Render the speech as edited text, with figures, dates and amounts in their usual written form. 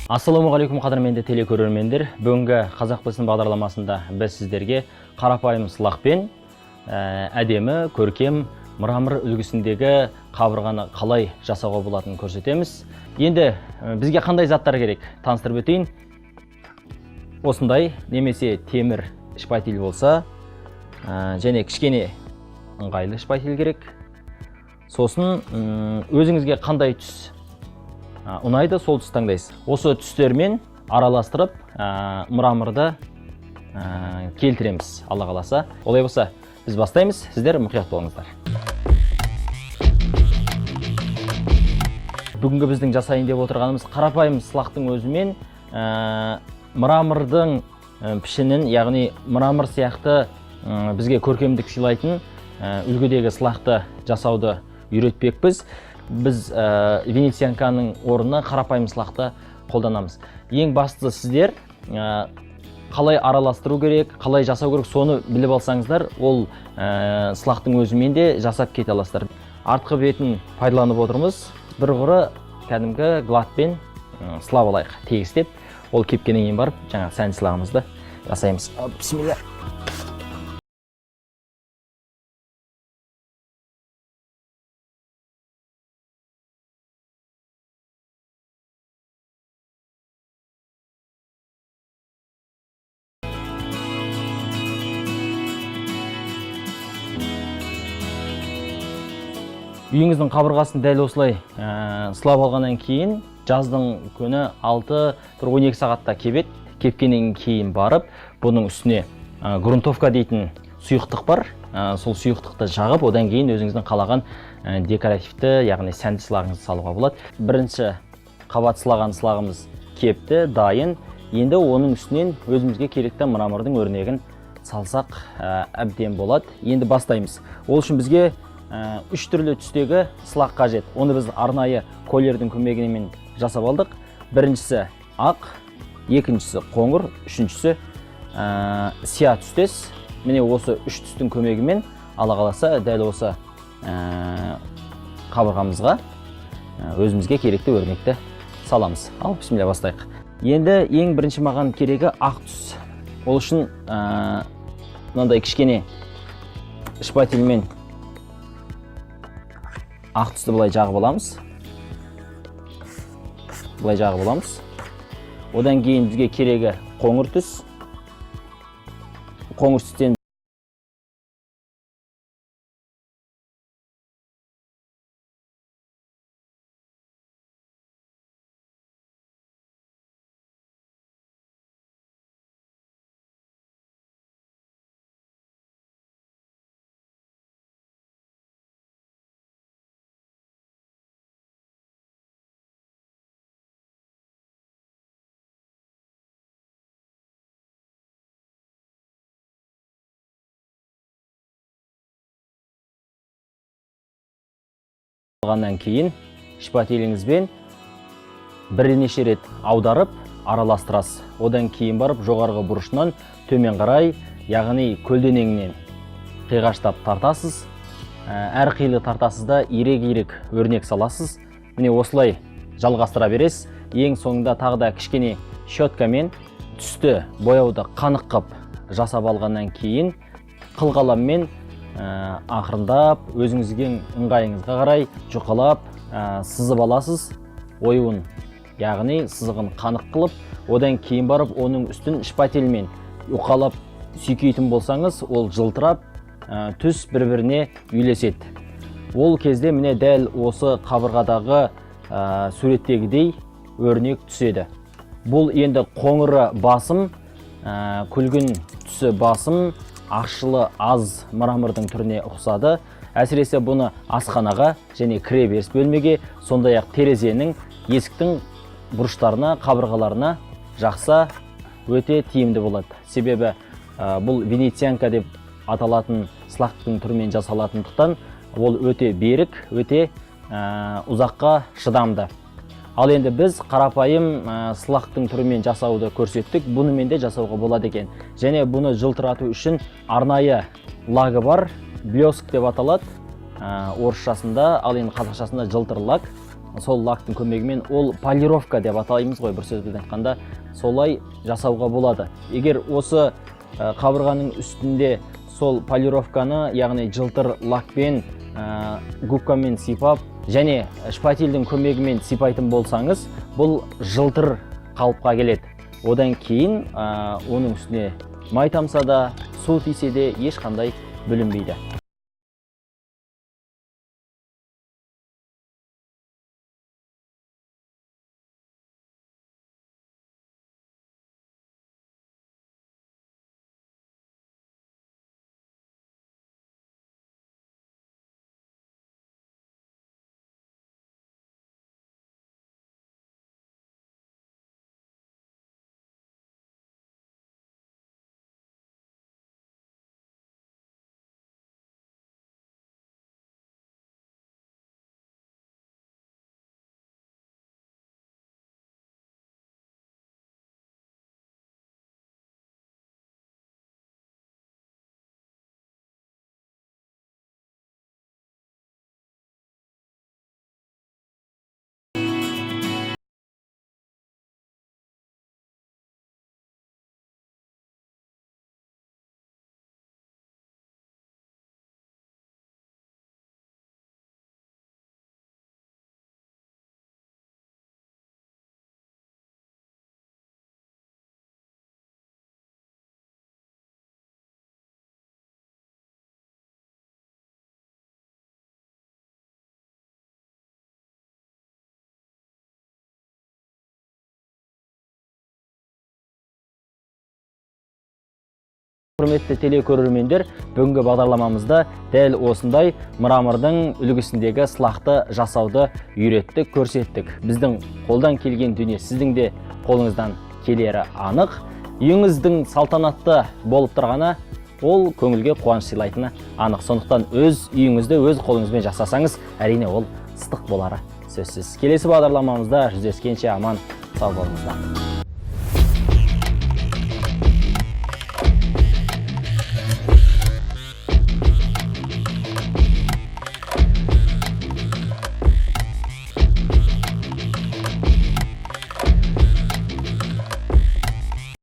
Ассалаумағалейкум қадірменді телекөрермендер. Бүгінгі Қазақ білсін бағдарламасында біз сіздерге қарапайым сылақпен әдемі, көркем, мрамор үлгісіндегі қабырғаны қалай жасауға болатынын көрсетеміз. Енді бізге қандай заттар керек? Таныстырып өтейін. Осындай немесе темір шпатель болса, және кішкене ыңғайлы шпатель керек. Сосын өзіңізге қандай түс ұнайды, сол түс таңдайсыз. Осы түстермен араластырып мраморды келтіреміз, Алла қаласа. Олай болса, біз бастаймыз, сіздер мұқият болыңыздар. Бүгінгі біздің жасайын деп отырғанымыз қарапайым сылақтың өзімен мрамордың пішінін, яғни мрамор сияқты бізге көркемдік сыйлайтын үлгідегі сылақты жасауды үйретпекпіз. Біз венецианканың орнына қарапайым сылақты қолданамыз. Ең бастысы сіздер қалай араластыру керек, қалай жасау керек, соны біліп алсаңыздар, ол сылақтың өзімен де жасап кете аласыздар. Артқы бетін пайдаланып отырмыз. Бір құры кәдімгі гладпен сылап алайық, тегістеп. Ол кепкеннен кейін барып, жаңа сән сылағымызды жасаймыз. Бисмилля. Үйіңіздің қабырғасын дәл осылай сылап алғаннан кейін, жаздың күні 6-12 сағатта кебет. Кепкеннен кейін барып, бұның үстіне грунтовка дейтін сұйықтық бар. Сол сұйықтықты жағып, одан кейін өзіңіздің қалаған декоративті, яғни сәнді сылағыңызды салуға болады. Бірінші қабат сылаған сылағымыз кепті, дайын. Енді оның үстінен өзімізге керекті мрамордың өрнегін салсақ әбден болады. Енді бастаймыз. Ол үшін бізге 3 түрлі түстегі сылақ қажет. Оны біз арнайы колердің көмегімен жасап алдық. Біріншісі ақ, екіншісі қоңыр, үшіншісі сия түстес. Міне осы 3 түстің көмегімен, Алла қаласа, дәл осы қабырғамызға өзімізге керекті өрнекті саламыз. Ал, бисмилля, бастайық. Енді ең бірінші маған керегі ақ түс. Ол үшін мынандай кішкене шпательмен ақ түсті бұлай жағып аламыз. Бұлай жағып аламыз. Одан кейін бізге керегі қоңыр түс. Қоңыр түстен алғаннан кейін шпателіңізбен бірнеше рет аударып араластырасыз. Одан кейін барып жоғарғы бұрышынан төмен қарай, яғни көлденеңінен қиғаштап тартасыз. Әр қилы тартасызда ирек-ирек өрнек саласыз. Міне осылай жалғастыра бересіз. Ең соңында тағы да кішкене щеткамен түсті бояуды қанық қып жасап алғаннан кейін қылқаламмен ақырындап өзіңізге ыңғайыңызға қарай жұқалап сызып аласыз. Оюын, яғни сызығын қанық қылып, одан кейін барып оның үстін шпательмен уқалап сүйкейтін болсаңыз, ол жылтырап, түс бір-біріне үйлеседі. Ол кезде міне дәл осы қабырғадағы суреттегідей өрнек түседі. Бұл енді қоңыры басым, күлгін түсі басым, ақшылы аз мрамордың түріне ұқсады. Әсіресе бұны асханаға және кіреберіс бөлмеге, сондай-ақ терезенің, есіктің бұрыштарына, қабырғаларына жақса өте тиімді болады. Себебі бұл венецианка деп аталатын сылақтың түрімен жасалатындықтан, ол өте берік, өте ұзаққа шыдамды. Ал енді біз қарапайым сылақтың түрімен жасауды көрсеттік. Бұнымен де жасауға болады екен. Және бұны жылтырату үшін арнайы лагы бар, блеск деп аталады орысшасында, ал енді қазақшасында жылтыр лак. сол лактың көмегімен ол полировка деп атаймыз ғой, бір сөзбен айтқанда солай жасауға болады. Егер осы қабырғаның үстінде сол полировканы, яғни жылтыр лакпен, губкамен сипап және шпательдің көмегімен сипайтын болсаңыз, бұл жылтыр қалыпқа келеді. Одан кейін оның үстіне май тамса да, су тисе де ешқандай бүлінбейді. Құрметті телекөрермендер, бүгінгі бағдарламамызда дәл осындай мрамордың үлгісіндегі сылақты жасауды үйреттік, көрсеттік. Біздің қолдан келген дүние сіздің де қолыңыздан келері анық. Үйіңіздің салтанатты болып тұрғаны, ол көңілге қуаныш сыйлайтыны анық. Сондықтан өз үйіңізді өз қолыңызбен жасасаңыз, әрине ол ыстық болары сөзсіз. Келесі бағдарламамызда жүздескенше аман сау болыңыздар.